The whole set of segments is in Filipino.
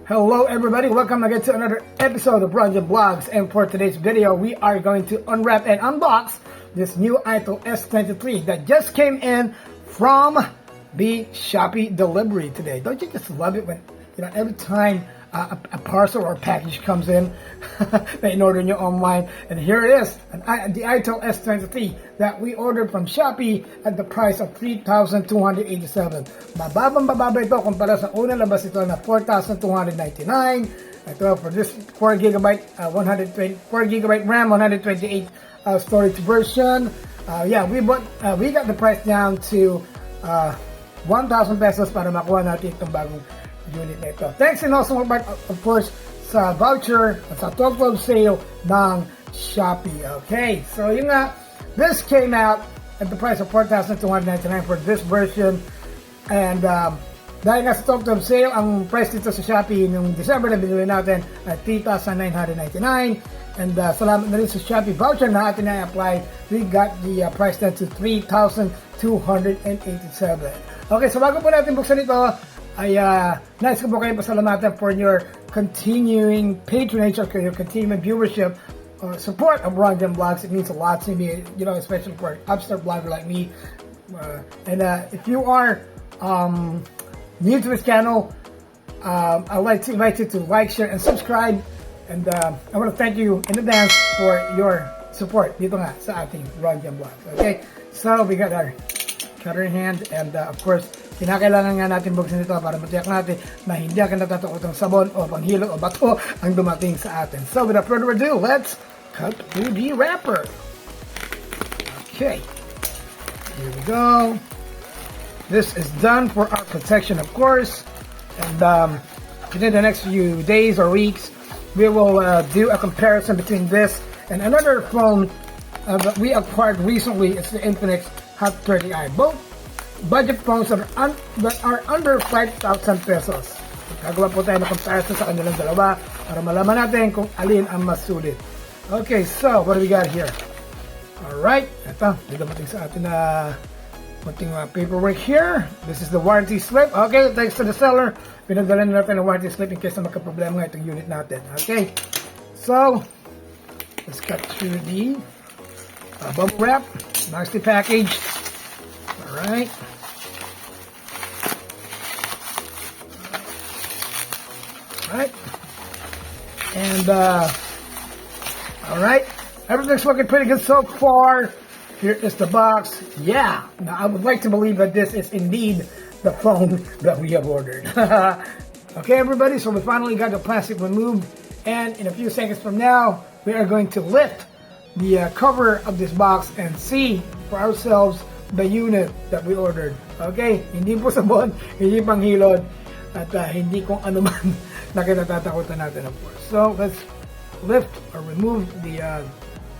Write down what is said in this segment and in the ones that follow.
Hello everybody, welcome again to another episode of Ronja Vlogs, and for today's video we are going to unwrap and unbox this new iTel S23 that just came in from the Shopee delivery today. Don't you just love it when, every time a parcel or a package comes in that you order nyo online, and here it is, the iTel S23 that we ordered from Shopee at the price of 3,287. Mababang-bababa ito kumpara sa unang labas ito na 4,299. Ito for this 4GB RAM, 128 storage version. We got the price down to 1,000 pesos para makuha natin itong bagong unit na ito. Thanks and also part, of course, sa voucher at sa 12/12 sale ng Shopee. Okay, so yun nga, this came out at the price of 4,299 for this version, and dahil nga sa 12/12 sale, ang price dito sa Shopee nung December na binili natin at 3,999, and salamat na rin sa Shopee voucher na atin na-apply, we got the price down to 3,287. Okay, so bago po natin buksan ito, ay nais ko po kayo pasalamatan for your continuing patronage or your continuing viewership, support of Ronja Vlogs. It means a lot to me, especially for an upstart blogger like me. And if you are new to this channel, I'd like to invite you to like, share, and subscribe. And I want to thank you in advance for your support dito nga sa ating Ronja Vlogs. Okay, so we got our cutter in hand, and of course, kinakailangan nga natin buksan ito para matiyak natin na hindi akan natatakot ng sabon o panghilo o bato ang dumating sa atin. So without further ado, let's cut through the wrapper. Okay, here we go. This is done for our protection, of course, and within the next few days or weeks, we will do a comparison between this and another phone that we acquired recently. It's the Infinix Hot 30i. Both budget phones that are under 5,000 pesos. Gagawa po tayo ng comparison sa kanilang dalawa para malaman natin kung alin ang mas sulit. Okay, so what do we got here? Alright, ito, dumating sa atin na konting paperwork here. This is the warranty slip. Okay, thanks to the seller, pinadala na natin ang warranty slip in case na magka-problema nga itong unit natin. Okay, so let's cut through the bubble wrap, nicely packaged. Alright. Alright. And alright. Everything's looking pretty good so far. Here is the box. Yeah. Now I would like to believe that this is indeed the phone that we have ordered. Okay, everybody, so we finally got the plastic removed, and in a few seconds from now, we are going to lift the cover of this box and see for ourselves the unit that we ordered. Okay, hindi po sabon, hindi panghilod, at hindi kung ano man na kinatatakutan natin, of course. So let's lift or remove the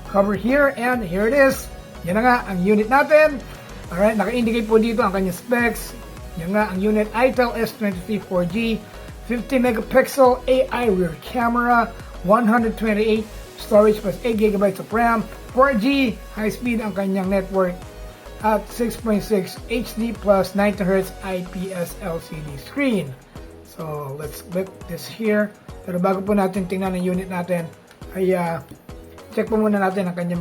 cover here, and here it is. Yan na nga ang unit natin. Alright, naka-indicate po dito ang kanyang specs. Yan nga ang unit, iTel S23 4G, 50 megapixel AI rear camera, 128 storage plus 8 GB of RAM, 4G high speed ang kanyang network at 6.6 HD plus 90Hz IPS LCD screen. So let's lift this here. Pero bago po natin tingnan ang unit natin, ay check po muna natin ang kanyang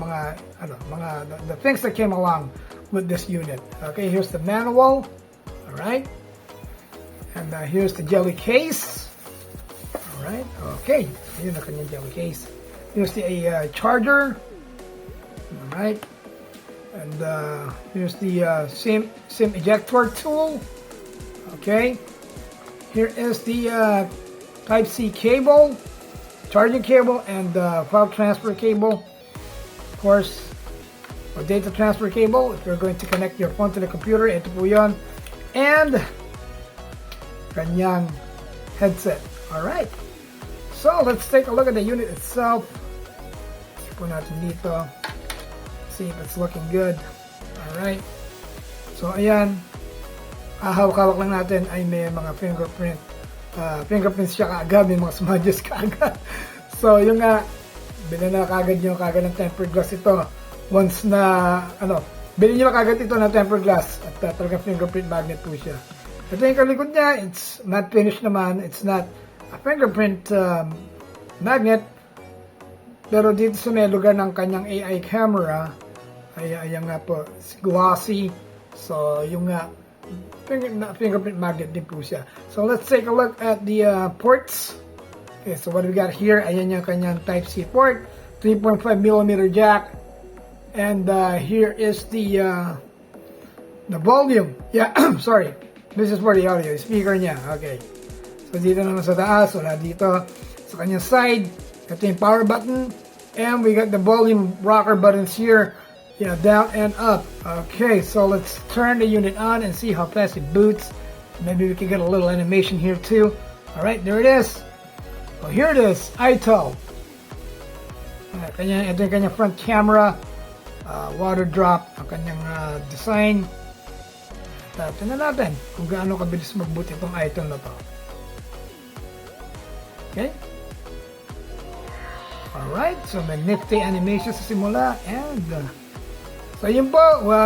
the things that came along with this unit. Okay, here's the manual. Alright, and here's the jelly case. Alright, okay, yun ang kanyang jelly case. Here's the charger. Alright, and here's the SIM ejector tool. Okay, here is the Type-C cable, charging cable, and file transfer cable, of course, or data transfer cable if you're going to connect your phone to the computer. Ito po yun, and kanyang headset. Alright, so let's take a look at the unit itself. Let's put natin dito, see if it's looking good. Alright, so ayan, hawak-hawak lang natin ay may mga fingerprints siya kaagad, may mga smudges kaagad. So yung nga, bilhin na kaagad nyo kaagad ng tempered glass ito. Once na, bilhin nyo na kaagad ito ng tempered glass at talagang fingerprint magnet po siya. Ito yung kalikod niya, it's not finished naman, it's not fingerprint magnet. Pero dito sa may lugar ng kanyang AI camera, ayan nga po, glossy. So, yung fingerprint magnet din po siya. So, let's take a look at the ports. Okay, so what we got here, ayan yung kanyang Type-C port, 3.5mm jack, and here is the volume. Yeah, sorry. This is for the audio, speaker niya. Okay. So, dito naman sa taas, wala dito. Sa kanyang side, ito yung power button, and we got the volume rocker buttons here, yeah, down and up. Okay, so let's turn the unit on and see how fast it boots. Maybe we can get a little animation here too. Alright, there it is. Oh, here it is, iTel. Ito yung kanyang front camera, water drop, ang kanyang design. Tingnan natin kung gaano kabilis mag-boot itong iTel na to. Okay. Alright, so may nifty animation sa simula, and so yun po,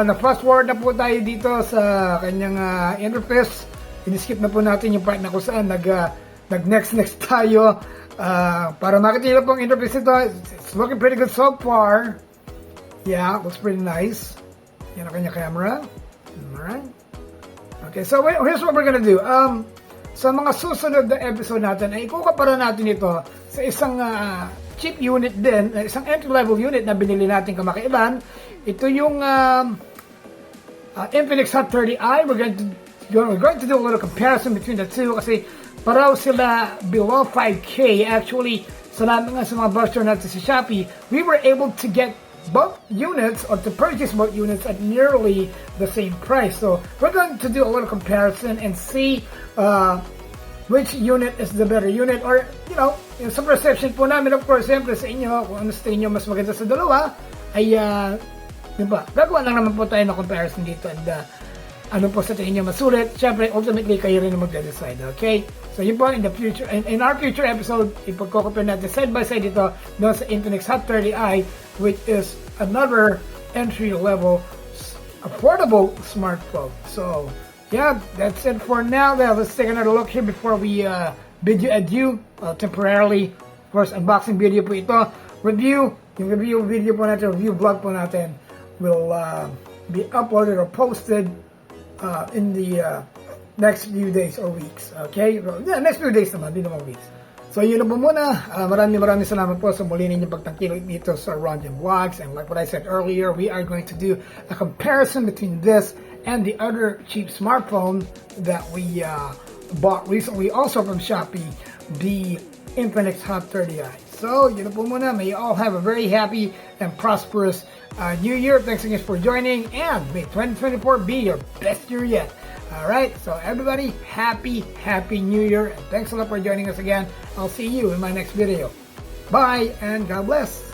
na-fast forward na po tayo dito sa kanyang interface. In-skip na po natin yung part na kung saan nag-next tayo para makita nyo po ang interface nito. It's looking pretty good so far. Yeah, looks pretty nice. Yan ang kanyang camera. Alright. Okay, so here's what we're gonna do. Sa mga susunod na episode natin, ay ikukumpara natin ito sa isang cheap unit din, isang entry-level unit na binili natin kamakailan. Ito yung Infinix Hot 30i. We're going to do a little comparison between the two kasi paraw sila below 5K. Actually, salamat nga sa mga voucher natin sa Shopee, we were able to get both units or to purchase both units at nearly the same price. So we're going to do a little comparison and see which unit is the better unit, or sa perception po namin, of course, siyempre sa inyo, kung ano sa inyo mas maganda sa dalawa, ay gagawa lang naman po tayo ng comparison dito, and ano po sa tingin nyo masulit. Siyempre, ultimately, kayo rin ang magde-decide, okay? So yun po, in the future, in our future episode, ipagko-compare natin side by side dito doon sa Infinix Hot 30i, which is another entry-level affordable smartphone. So yeah, that's it for now. Let's take another look here before we bid you adieu temporarily. Of course, unboxing video po ito. Yung review video po natin, review vlog po natin will be uploaded or posted in the next few days or weeks. Okay? Yeah, next few days naman, di naman weeks. So yun na po muna. Maraming salamat po sa muli ninyong pagtangkilik dito sa Ronjan Vlogs. And like what I said earlier, we are going to do a comparison between this and the other cheap smartphone that we bought recently, also from Shopee, the Infinix Hot 30i. So yun na po muna. May you all have a very happy and prosperous New Year. Thanks again for joining, and may 2024 be your best year yet. Alright, so everybody, happy New Year, and thanks a lot for joining us again. I'll see you in my next video. Bye, and God bless.